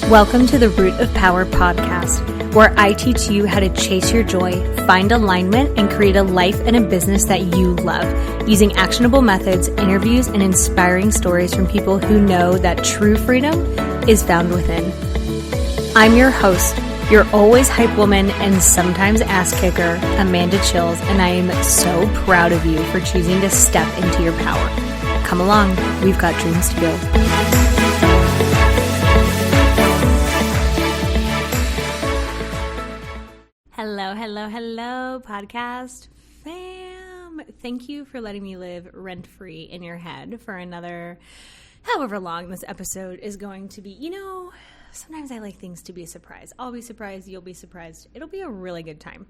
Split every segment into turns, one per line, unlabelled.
Welcome to the Root of Power podcast, where I teach you how to chase your joy, find alignment, and create a life and a business that you love, using actionable methods, interviews, and inspiring stories from people who know that true freedom is found within. I'm your host, your always hype woman and sometimes ass kicker, Amanda Chills, and I am so proud of you for choosing to step into your power. Come along, we've got dreams to build. Hello, podcast fam. Thank you for letting me live rent-free in your head for another, however long this episode is going to be. You know, sometimes I like things to be a surprise. I'll be surprised, you'll be surprised. It'll be a really good time.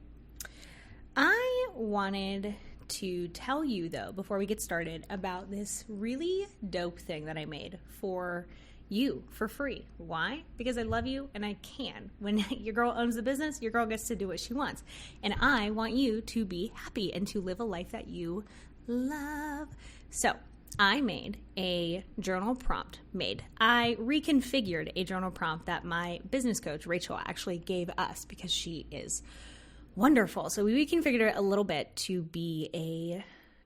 I wanted to tell you, though, before we get started, about this really dope thing that I made for you for free. Why? Because I love you and I can. When your girl owns the business, your girl gets to do what she wants. And I want you to be happy and to live a life that you love. So I made a journal prompt. I reconfigured a journal prompt that my business coach, Rachel, actually gave us because she is wonderful. So we reconfigured it a little bit to be a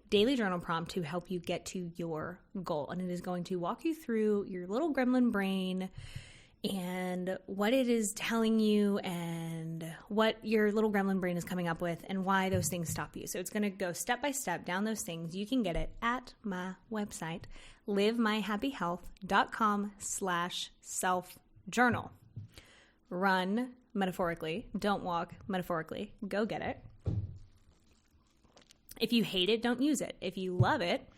daily journal prompt to help you get to your goal. And it is going to walk you through your little gremlin brain and what it is telling you and what your little gremlin brain is coming up with and why those things stop you. So it's going to go step by step down those things. You can get it at my website, livemyhappyhealth.com/self-journal. Run metaphorically, don't walk metaphorically. Go get it. If you hate it, don't use it. If you love it,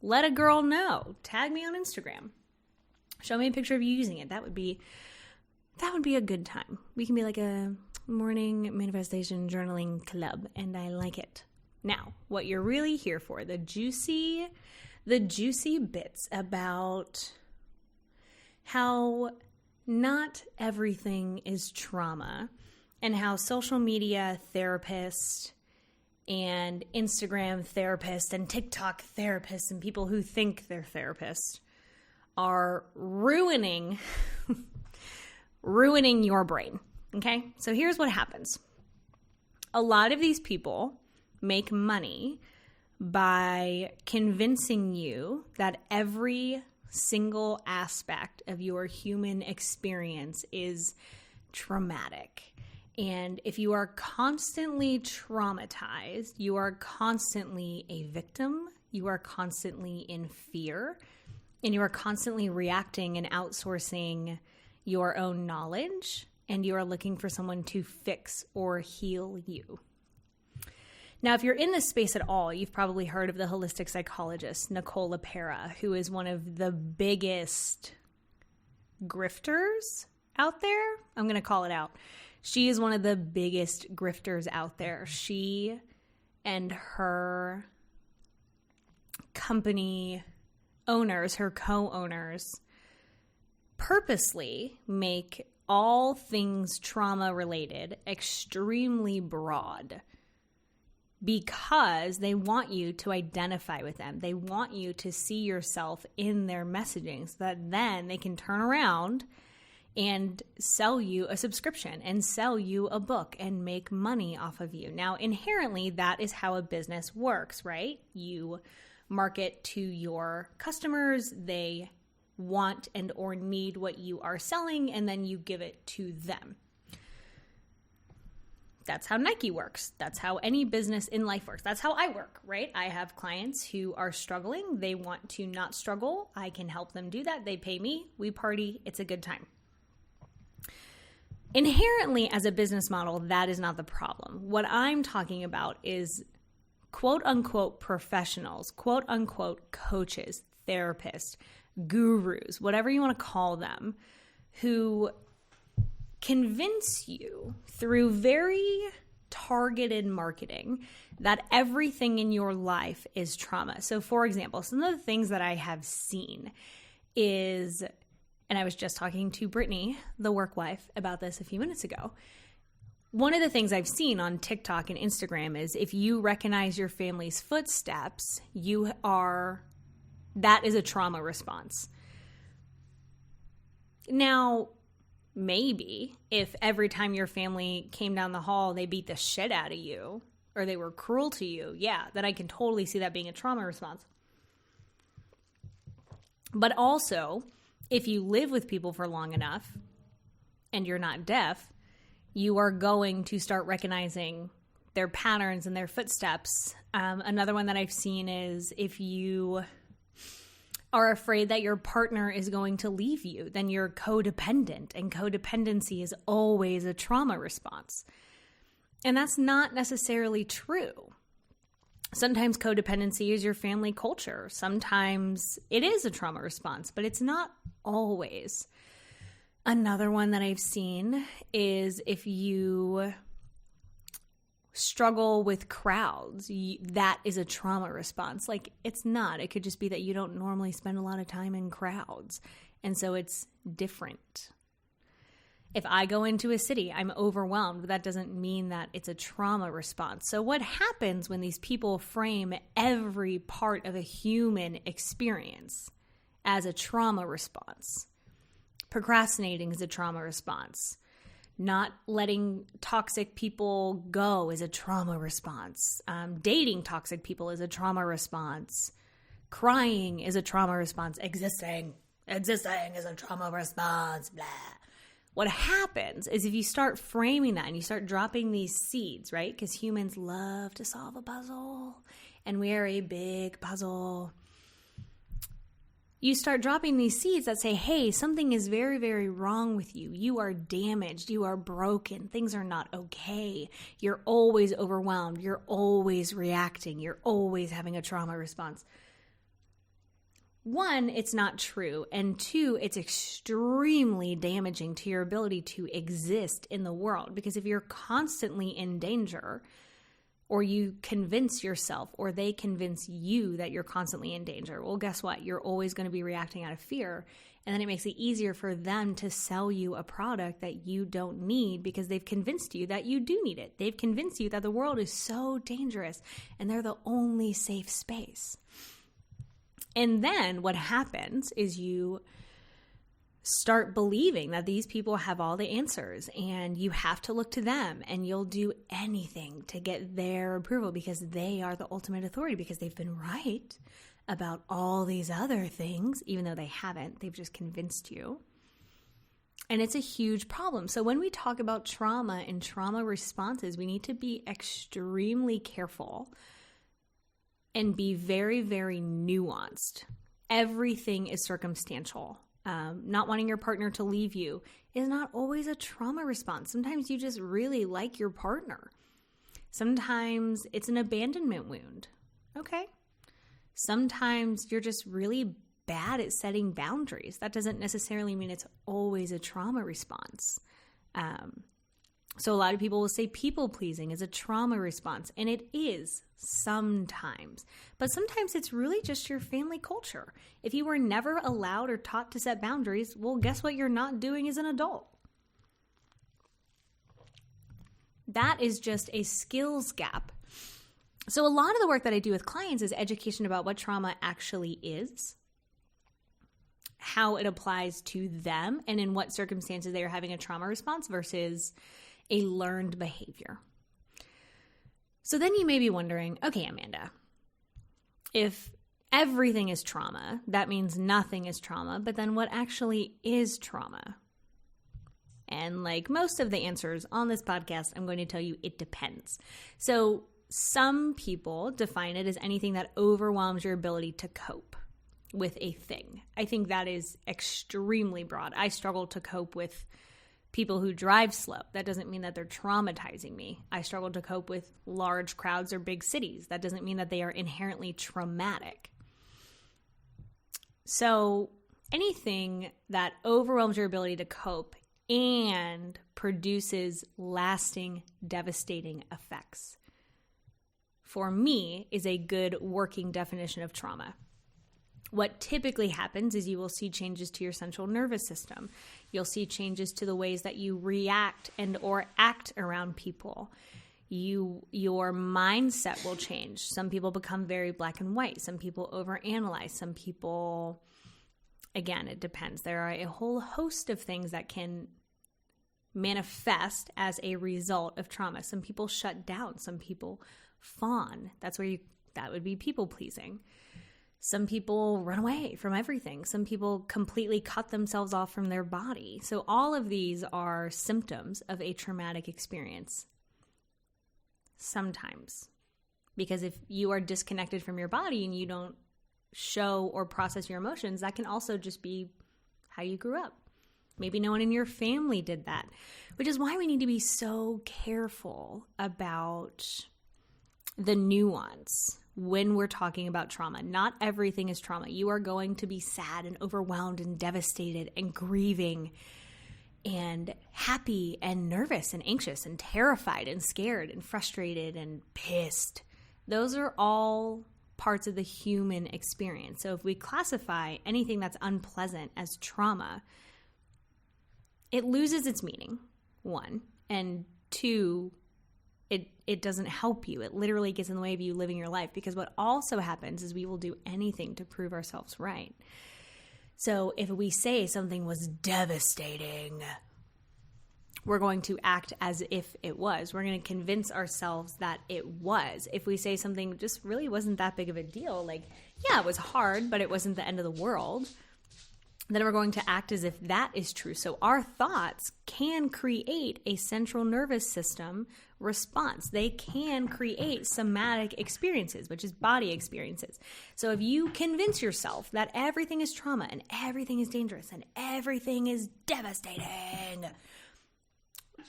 let a girl know. Tag me on Instagram. Show me a picture of you using it. That would be a good time. We can be like a morning manifestation journaling club, and I like it. Now, what you're really here for, the juicy bits about how not everything is trauma and how social media therapists and Instagram therapists and TikTok therapists and people who think they're therapists are ruining your brain, okay? So here's what happens. A lot of these people make money by convincing you that every single aspect of your human experience is traumatic. And if you are constantly traumatized, you are constantly a victim, you are constantly in fear, and you are constantly reacting and outsourcing your own knowledge, and you are looking for someone to fix or heal you. Now, if you're in this space at all, you've probably heard of the holistic psychologist, Nicole LePera, who is one of the biggest grifters out there. I'm going to call it out. She is one of the biggest grifters out there. She and her company owners, her co-owners, purposely make all things trauma-related extremely broad because they want you to identify with them. They want you to see yourself in their messaging so that then they can turn around and sell you a subscription and sell you a book and make money off of you. Now, inherently, that is how a business works, right? You market to your customers, they want and or need what you are selling, and then you give it to them. That's how Nike works. That's how any business in life works. That's how I work, right? I have clients who are struggling. They want to not struggle. I can help them do that. They pay me. We party. It's a good time. Inherently, as a business model, that is not the problem. What I'm talking about is quote-unquote professionals, quote-unquote coaches, therapists, gurus, whatever you want to call them, who convince you through very targeted marketing that everything in your life is trauma. So, for example, some of the things that I have seen is, and I was just talking to Brittany, the work wife, about this a few minutes ago. One of the things I've seen on TikTok and Instagram is if you recognize your family's footsteps, that is a trauma response. Now, maybe if every time your family came down the hall, they beat the shit out of you or they were cruel to you, yeah, then I can totally see that being a trauma response. But also, if you live with people for long enough and you're not deaf, you are going to start recognizing their patterns and their footsteps. Another one that I've seen is if you are afraid that your partner is going to leave you, then you're codependent, and codependency is always a trauma response. And that's not necessarily true. Sometimes codependency is your family culture. Sometimes it is a trauma response, but it's not always. Another one that I've seen is if you struggle with crowds, that is a trauma response. Like, it's not. It could just be that you don't normally spend a lot of time in crowds, and so it's different. If I go into a city, I'm overwhelmed, but that doesn't mean that it's a trauma response. So what happens when these people frame every part of a human experience as a trauma response? Procrastinating is a trauma response. Not letting toxic people go is a trauma response. Dating toxic people is a trauma response. Crying is a trauma response. Existing is a trauma response. Blah. What happens is if you start framing that and you start dropping these seeds, right? Because humans love to solve a puzzle, and we are a big puzzle. You start dropping these seeds that say, hey, something is very, very wrong with you. You are damaged. You are broken. Things are not okay. You're always overwhelmed. You're always reacting. You're always having a trauma response. One, it's not true. And two, it's extremely damaging to your ability to exist in the world. Because if you're constantly in danger, or you convince yourself or they convince you that you're constantly in danger, well, guess what? You're always going to be reacting out of fear. And then it makes it easier for them to sell you a product that you don't need because they've convinced you that you do need it. They've convinced you that the world is so dangerous and they're the only safe space. And then what happens is you start believing that these people have all the answers and you have to look to them, and you'll do anything to get their approval because they are the ultimate authority, because they've been right about all these other things, even though they haven't. They've just convinced you. And it's a huge problem. So when we talk about trauma and trauma responses, we need to be extremely careful and be very, very nuanced. Everything is circumstantial. Not wanting your partner to leave you is not always a trauma response. Sometimes you just really like your partner. Sometimes it's an abandonment wound. Okay. Sometimes you're just really bad at setting boundaries. That doesn't necessarily mean it's always a trauma response. So a lot of people will say people pleasing is a trauma response, and it is sometimes. But sometimes it's really just your family culture. If you were never allowed or taught to set boundaries, well, guess what you're not doing as an adult? That is just a skills gap. So a lot of the work that I do with clients is education about what trauma actually is, how it applies to them, and in what circumstances they are having a trauma response versus a learned behavior. So then you may be wondering, okay, Amanda, if everything is trauma, that means nothing is trauma, but then what actually is trauma? And like most of the answers on this podcast, I'm going to tell you it depends. So some people define it as anything that overwhelms your ability to cope with a thing. I think that is extremely broad. I struggle to cope with people who drive slow. That doesn't mean that they're traumatizing me. I struggle to cope with large crowds or big cities. That doesn't mean that they are inherently traumatic. So anything that overwhelms your ability to cope and produces lasting, devastating effects, for me, is a good working definition of trauma. What typically happens is you will see changes to your central nervous system. You'll see changes to the ways that you react and or act around people. Your mindset will change. Some people become very black and white. Some people overanalyze. Some people, again, it depends. There are a whole host of things that can manifest as a result of trauma. Some people shut down. Some people fawn. That would be people pleasing. Some people run away from everything. Some people completely cut themselves off from their body. So all of these are symptoms of a traumatic experience. Sometimes. Because if you are disconnected from your body and you don't show or process your emotions, that can also just be how you grew up. Maybe no one in your family did that, which is why we need to be so careful about the nuance when we're talking about trauma. Not everything is trauma. You are going to be sad and overwhelmed and devastated and grieving and happy and nervous and anxious and terrified and scared and frustrated and pissed. Those are all parts of the human experience. So if we classify anything that's unpleasant as trauma, it loses its meaning, one. And two, it doesn't help you. It literally gets in the way of you living your life, because what also happens is we will do anything to prove ourselves right. So if we say something was devastating, we're going to act as if it was. We're going to convince ourselves that it was. If we say something just really wasn't that big of a deal, like, yeah, it was hard, but it wasn't the end of the world, then we're going to act as if that is true. So our thoughts can create a central nervous system response. They can create somatic experiences, which is body experiences. So if you convince yourself that everything is trauma and everything is dangerous and everything is devastating,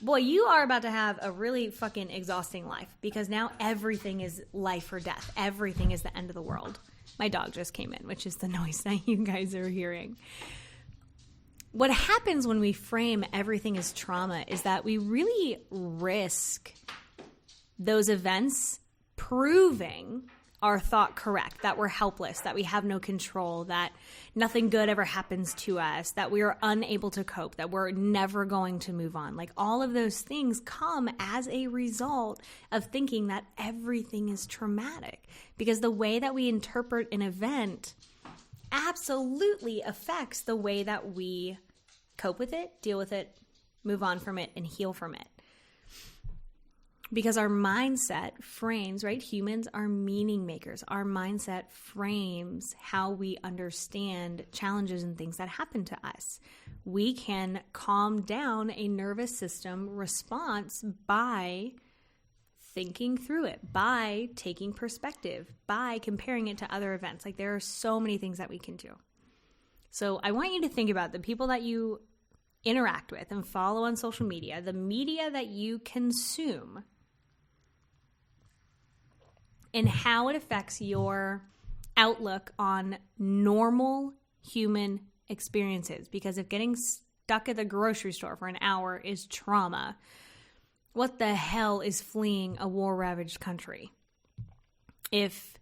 boy, you are about to have a really fucking exhausting life, because now everything is life or death. Everything is the end of the world. My dog just came in, which is the noise that you guys are hearing. What happens when we frame everything as trauma is that we really risk those events proving our thought correct, that we're helpless, that we have no control, that nothing good ever happens to us, that we are unable to cope, that we're never going to move on. Like, all of those things come as a result of thinking that everything is traumatic, because the way that we interpret an event absolutely affects the way that we cope with it, deal with it, move on from it, and heal from it. Because our mindset frames, right? Humans are meaning makers. Our mindset frames how we understand challenges and things that happen to us. We can calm down a nervous system response by thinking through it, by taking perspective, by comparing it to other events. Like, there are so many things that we can do. So I want you to think about the people that you interact with and follow on social media, the media that you consume, and how it affects your outlook on normal human experiences. Because if getting stuck at the grocery store for an hour is trauma, what the hell is fleeing a war-ravaged country? If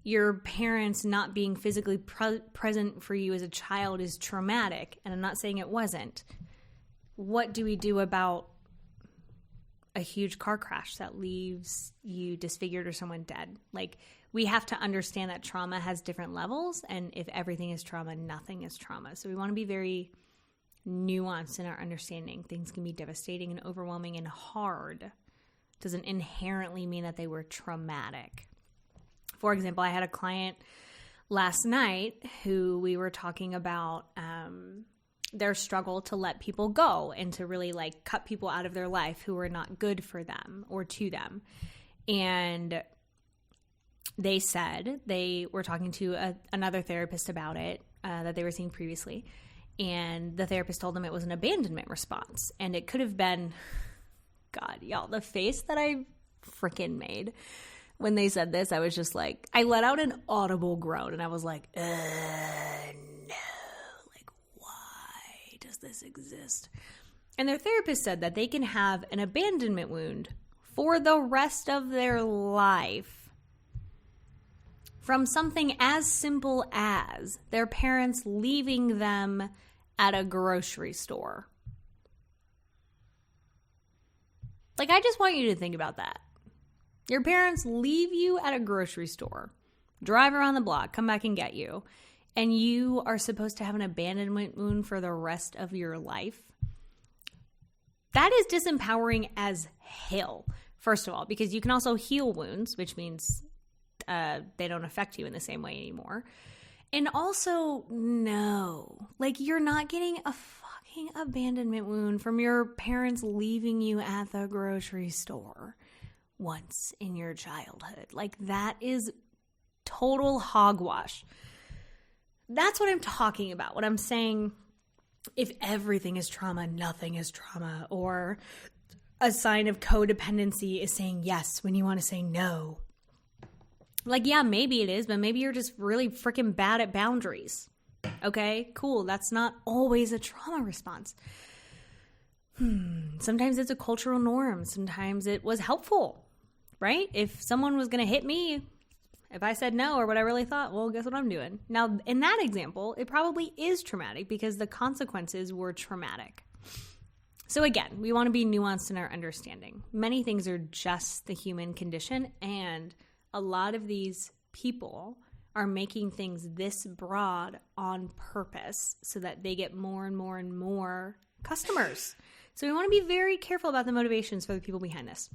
your parents not being physically present for you as a child is traumatic, and I'm not saying it wasn't, what do we do about a huge car crash that leaves you disfigured or someone dead? Like, we have to understand that trauma has different levels, and if everything is trauma, nothing is trauma. So we want to be very nuanced in our understanding. Things can be devastating and overwhelming and hard. Doesn't inherently mean that they were traumatic. For example, I had a client last night who we were talking about their struggle to let people go and to really like cut people out of their life who were not good for them or to them. And they said they were talking to another therapist about it that they were seeing previously. And the therapist told them it was an abandonment response. And it could have been, God, y'all, the face that I freaking made when they said this, I was just like, I let out an audible groan and I was like, no, like, why does this exist? And their therapist said that they can have an abandonment wound for the rest of their life from something as simple as their parents leaving them at a grocery store. Like, I just want you to think about that. Your parents leave you at a grocery store, drive around the block, come back and get you, and you are supposed to have an abandonment wound for the rest of your life. That is disempowering as hell, first of all, because you can also heal wounds, which means they don't affect you in the same way anymore. And also, no, like you're not getting a fucking abandonment wound from your parents leaving you at the grocery store once in your childhood. Like that is total hogwash. That's what I'm talking about. What I'm saying, if everything is trauma, nothing is trauma, or a sign of codependency is saying yes when you want to say no. Like, yeah, maybe it is, but maybe you're just really freaking bad at boundaries. Okay, cool. That's not always a trauma response. Sometimes it's a cultural norm. Sometimes it was helpful, right? If someone was going to hit me, if I said no or what I really thought, well, guess what I'm doing? Now, in that example, it probably is traumatic because the consequences were traumatic. So again, we want to be nuanced in our understanding. Many things are just the human condition, and a lot of these people are making things this broad on purpose so that they get more and more and more customers. So we want to be very careful about the motivations for the people behind this.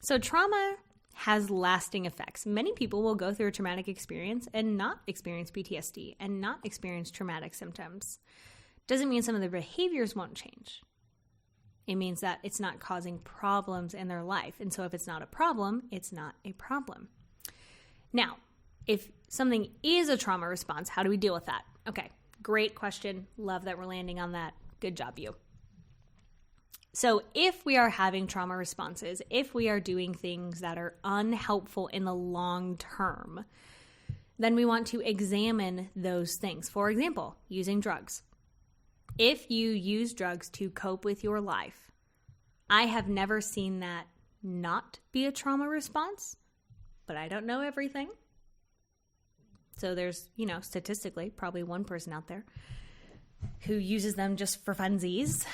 So trauma has lasting effects. Many people will go through a traumatic experience and not experience PTSD and not experience traumatic symptoms. Doesn't mean some of their behaviors won't change. It means that it's not causing problems in their life. And so if it's not a problem, it's not a problem. Now, if something is a trauma response, how do we deal with that? Okay, great question. Love that we're landing on that. Good job, you. So if we are having trauma responses, if we are doing things that are unhelpful in the long term, then we want to examine those things. For example, using drugs. If you use drugs to cope with your life, I have never seen that not be a trauma response, but I don't know everything. So there's, statistically, probably one person out there who uses them just for funsies.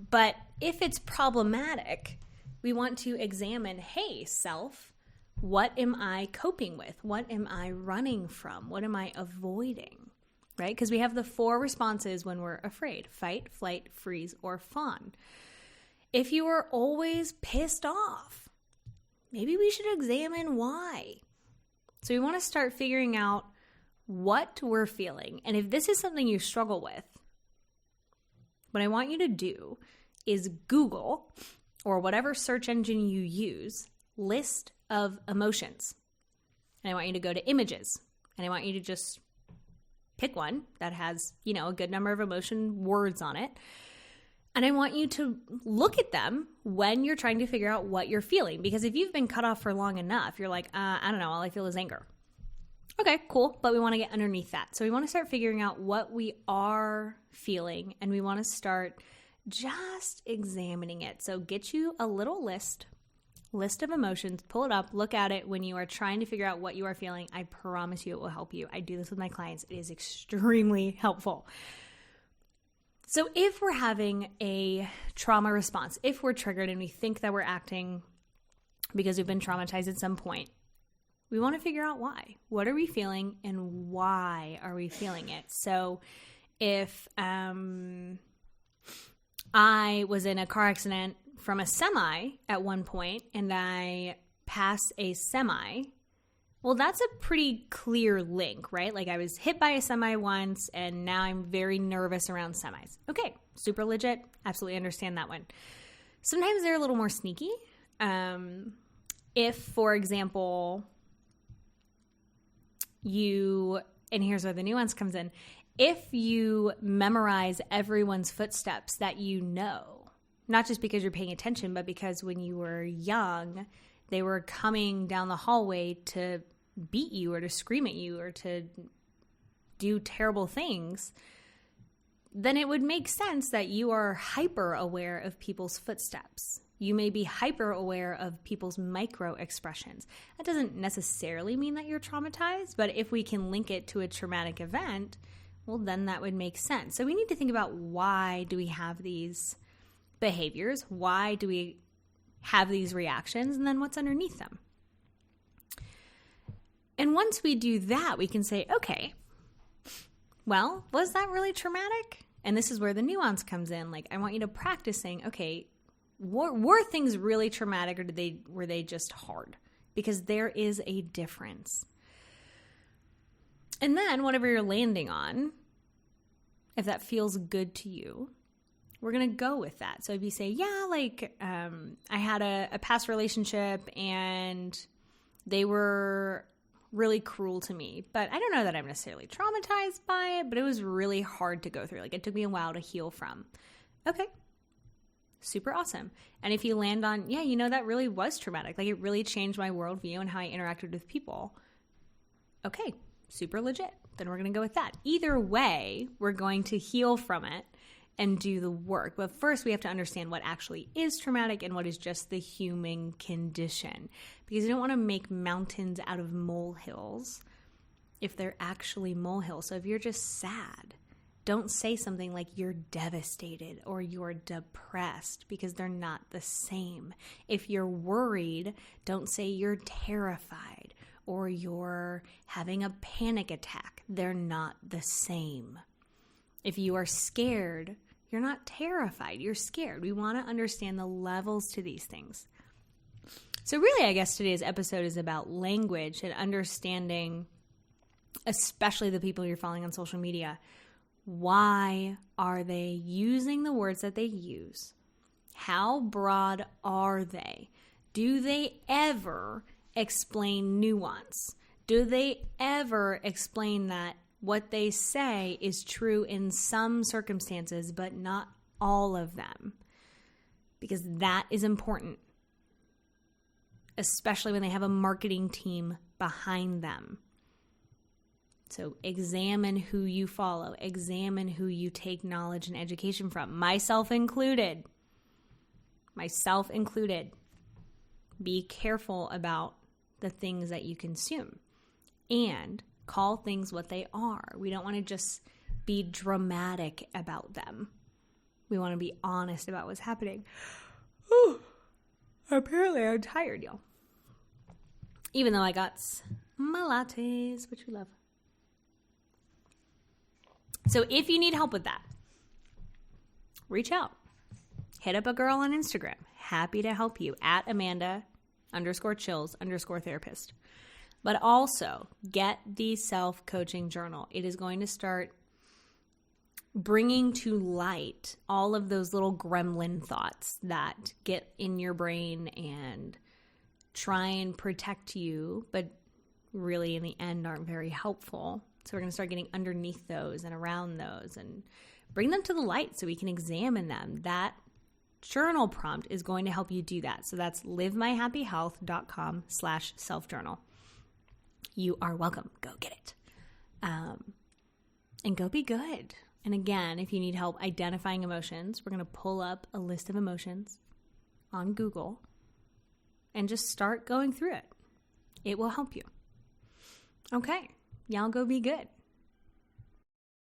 But if it's problematic, we want to examine, hey, self, what am I coping with? What am I running from? What am I avoiding? Right? Because we have the 4 responses when we're afraid: fight, flight, freeze, or fawn. If you are always pissed off, maybe we should examine why. So we want to start figuring out what we're feeling. And if this is something you struggle with, what I want you to do is Google, or whatever search engine you use, list of emotions. And I want you to go to images. And I want you to just pick one that has, a good number of emotion words on it. And I want you to look at them when you're trying to figure out what you're feeling. Because if you've been cut off for long enough, you're like, I don't know, all I feel is anger. Okay, cool. But we want to get underneath that. So we want to start figuring out what we are feeling, and we want to start just examining it. So get you a little list of emotions, pull it up, look at it when you are trying to figure out what you are feeling. I promise you it will help you. I do this with my clients. It is extremely helpful. So if we're having a trauma response, if we're triggered and we think that we're acting because we've been traumatized at some point, we want to figure out why. What are we feeling and why are we feeling it? So if I was in a car accident from a semi at one point and I pass a semi, well, that's a pretty clear link, right? Like I was hit by a semi once and now I'm very nervous around semis. Okay, super legit. Absolutely understand that one. Sometimes they're a little more sneaky. If, for example, and here's where the nuance comes in, if you memorize everyone's footsteps that you know, not just because you're paying attention, but because when you were young, they were coming down the hallway to beat you or to scream at you or to do terrible things, then it would make sense that you are hyper aware of people's footsteps. You may be hyper aware of people's micro expressions. That doesn't necessarily mean that you're traumatized, but if we can link it to a traumatic event, well, then that would make sense. So we need to think about, why do we have these behaviors? Why do we have these reactions? And then what's underneath them? And once we do that, we can say, okay, well, was that really traumatic? And this is where the nuance comes in. Like, I want you to practice saying, okay, were things really traumatic, or were they just hard? Because there is a difference. And then whatever you're landing on, if that feels good to you, we're going to go with that. So if you say, yeah, like I had a past relationship and they were really cruel to me, but I don't know that I'm necessarily traumatized by it, but it was really hard to go through. Like it took me a while to heal from. Okay. Super awesome. And if you land on, yeah, that really was traumatic. Like it really changed my worldview and how I interacted with people. Okay. Super legit. Then we're going to go with that. Either way, we're going to heal from it and do the work. But first, we have to understand what actually is traumatic and what is just the human condition. Because you don't want to make mountains out of molehills if they're actually molehills. So if you're just sad, don't say something like you're devastated or you're depressed, because they're not the same. If you're worried, don't say you're terrified or you're having a panic attack. They're not the same. If you are scared, you're not terrified. You're scared. We want to understand the levels to these things. So really, I guess today's episode is about language and understanding, especially the people you're following on social media. Why are they using the words that they use? How broad are they? Do they ever explain nuance? Do they ever explain that what they say is true in some circumstances, but not all of them? Because that is important, especially when they have a marketing team behind them. So examine who you follow. Examine who you take knowledge and education from. Myself included. Be careful about the things that you consume and call things what they are. We don't want to just be dramatic about them. We want to be honest about what's happening. Ooh, apparently I'm tired, y'all. Even though I got my lattes, which we love. So if you need help with that, reach out. Hit up a girl on Instagram. Happy to help you at Amanda_Chills_therapist. But also get the self-coaching journal. It is going to start bringing to light all of those little gremlin thoughts that get in your brain and try and protect you, but really in the end aren't very helpful. So we're going to start getting underneath those and around those and bring them to the light so we can examine them. That journal prompt is going to help you do that. So that's livemyhappyhealth.com/self-journal. You are welcome. Go get it. And go be good. And again, if you need help identifying emotions, we're going to pull up a list of emotions on Google and just start going through it. It will help you. Okay. Y'all go be good.